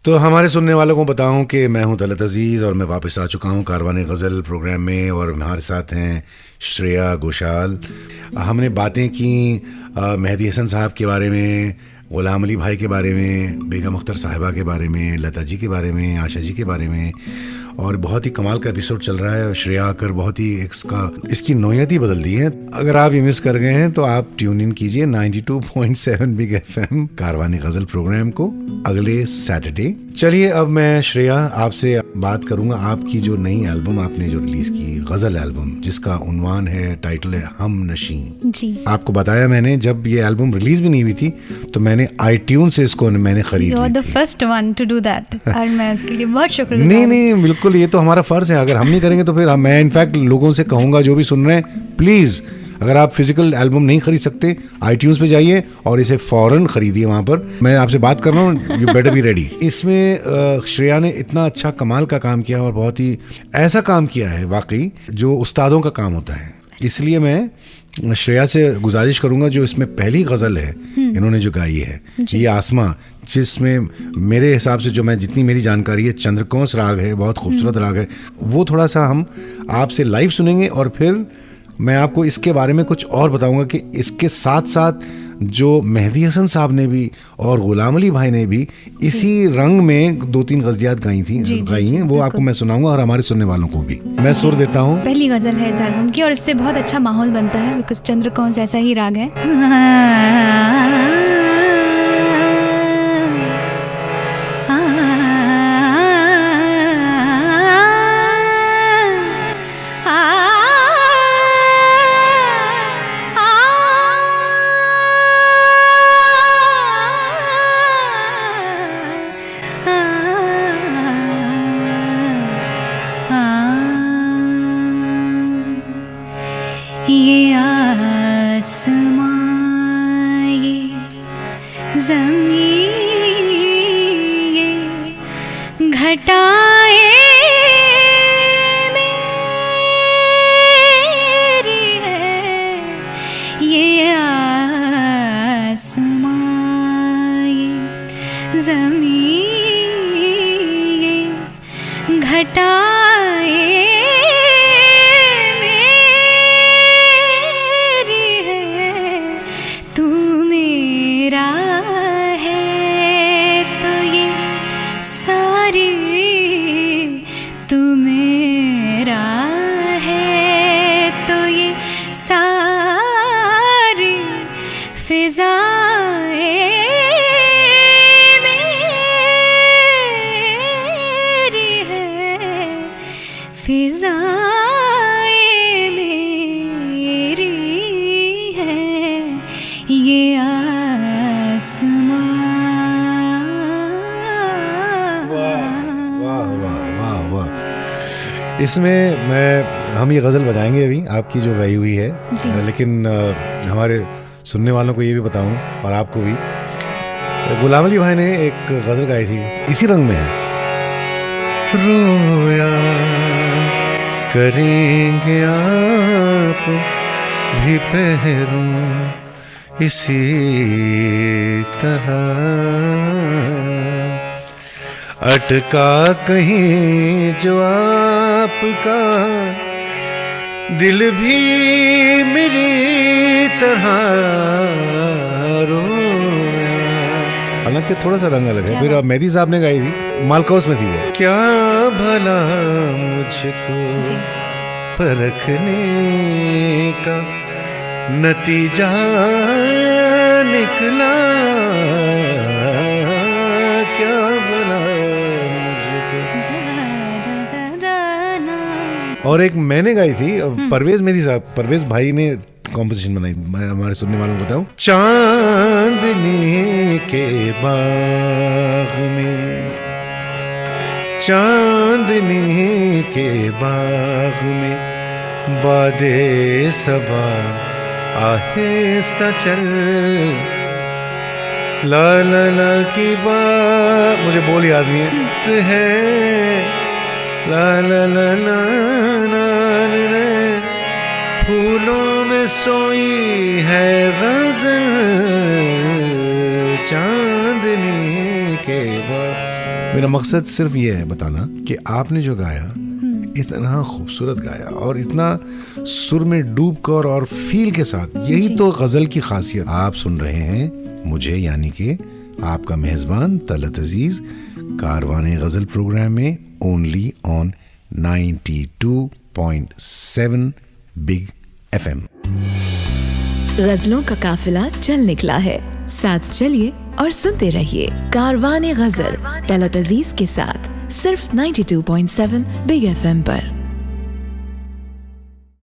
तो हमारे सुनने वालों को बताऊं कि मैं हूं तलत अजीज़ और मैं वापस आ चुका हूं कारवान गज़ल प्रोग्राम में, और हमारे साथ हैं श्रेया घोषाल। हमने बातें की मेहदी हसन साहब के बारे में, ग़ुलाम अली भाई के बारे में, बेगम अख्तर साहिबा के बारे में, लता जी के बारे में, आशा जी के बारे में, और बहुत ही कमाल का एपिसोड चल रहा है। श्रेया आकर बहुत ही इसकी नौयत ही बदल दी है। अगर आप ये मिस कर गए हैं तो आप ट्यून इन कीजिए 92.7 बिग FM कारवान गज़ल प्रोग्राम को अगले सैटरडे। चलिए अब मैं श्रेया आपसे बात करूंगा आपकी जो नई एल्बम आपने जो रिलीज की, गज़ल एल्बम, जिसका उन्वान है, टाइटल है हम नशी जी। आपको बताया मैंने, जब ये एल्बम रिलीज भी नहीं हुई थी तो मैंने iTunes से इसको मैंने खरीद ली। You are the first one to do that और मैं उसके लिए बहुत शुक्रिया। नहीं बिल्कुल, ये तो हमारा फर्ज है। अगर हम नहीं करेंगे तो फिर मैं इनफैक्ट लोगों से कहूंगा जो भी सुन रहे हैं, प्लीज अगर आप फिजिकल एल्बम नहीं खरीद सकते iTunes पे जाइए और इसे फौरन खरीदिए। वहाँ पर मैं आपसे बात कर रहा हूँ, यू बेटर बी रेडी। इसमें श्रेया ने इतना अच्छा कमाल का काम किया और बहुत ही ऐसा काम किया है वाकई जो उस्तादों का काम होता है। इसलिए मैं श्रेया से गुजारिश करूंगा, जो इसमें पहली गज़ल है इन्होंने जो गाई है, ये आसमां, जिसमें मेरे हिसाब से जो जितनी मेरी जानकारी है चंद्रकोंस राग है, बहुत खूबसूरत राग है, वो थोड़ा सा हम आपसे लाइव सुनेंगे और फिर मैं आपको इसके बारे में कुछ और बताऊंगा कि इसके साथ साथ जो मेहदी हसन साहब ने भी और ग़ुलाम अली भाई ने भी इसी रंग में 2-3 गज़लियात गाई हैं, वो आपको मैं सुनाऊंगा और हमारे सुनने वालों को भी मैं सुर देता हूँ। पहली गज़ल है इस एल्बम की और इससे बहुत अच्छा माहौल बनता है, बिकॉज चंद्रकोंस ऐसा ही राग है। ये आसमां, ये ज़मीं, ये घटाएं मेरी है। ये आसमां, ये ज़मीं, ये घटाएं इसमें हम ये गज़ल बजाएंगे अभी आपकी जो गाई हुई है, लेकिन हमारे सुनने वालों को ये भी बताऊं और आपको भी, ग़ुलाम अली भाई ने एक गज़ल गाई थी इसी रंग में है। रोया करेंगे आप भी पहरूं इसी तरह, अटका कहीं जो आपका दिल भी मेरी तरह रोया। हालांकि थोड़ा सा रंग अलग है। फिर मेहदी साहब ने गाई थी, मालकोस में थी वो। क्या भला मुझको परखने का नतीजा निकला, क्या भला और एक मैंने गाई थी परवेज मेहदी साहब, परवेज भाई ने कॉम्पोजिशन बनाई। मैं हमारे सुनने वालों को बताऊं, चांदनी के बाग में, चांदनी के बाग में बादे सबा आहिस्ता चल, ला ला ला की बात, मुझे बोल याद नहीं है, ला ला ला ला ला, फूलों में सोई है गज़ल चांदनी के बाद। मेरा मकसद सिर्फ ये है बताना कि आपने जो गाया इतना खूबसूरत गाया और इतना सुर में डूब कर और फील के साथ, यही तो गजल की खासियत। आप सुन रहे हैं मुझे, यानी कि आपका मेजबान तलत अजीज, कारवाने गजल प्रोग्राम में, ओनली ऑन 92.7 बिग FM। गजलों का काफिला चल निकला है, साथ चलिए और सुनते रहिए कारवाने गजल तलत अजीज के साथ, सिर्फ 92.7 बिग FM पर।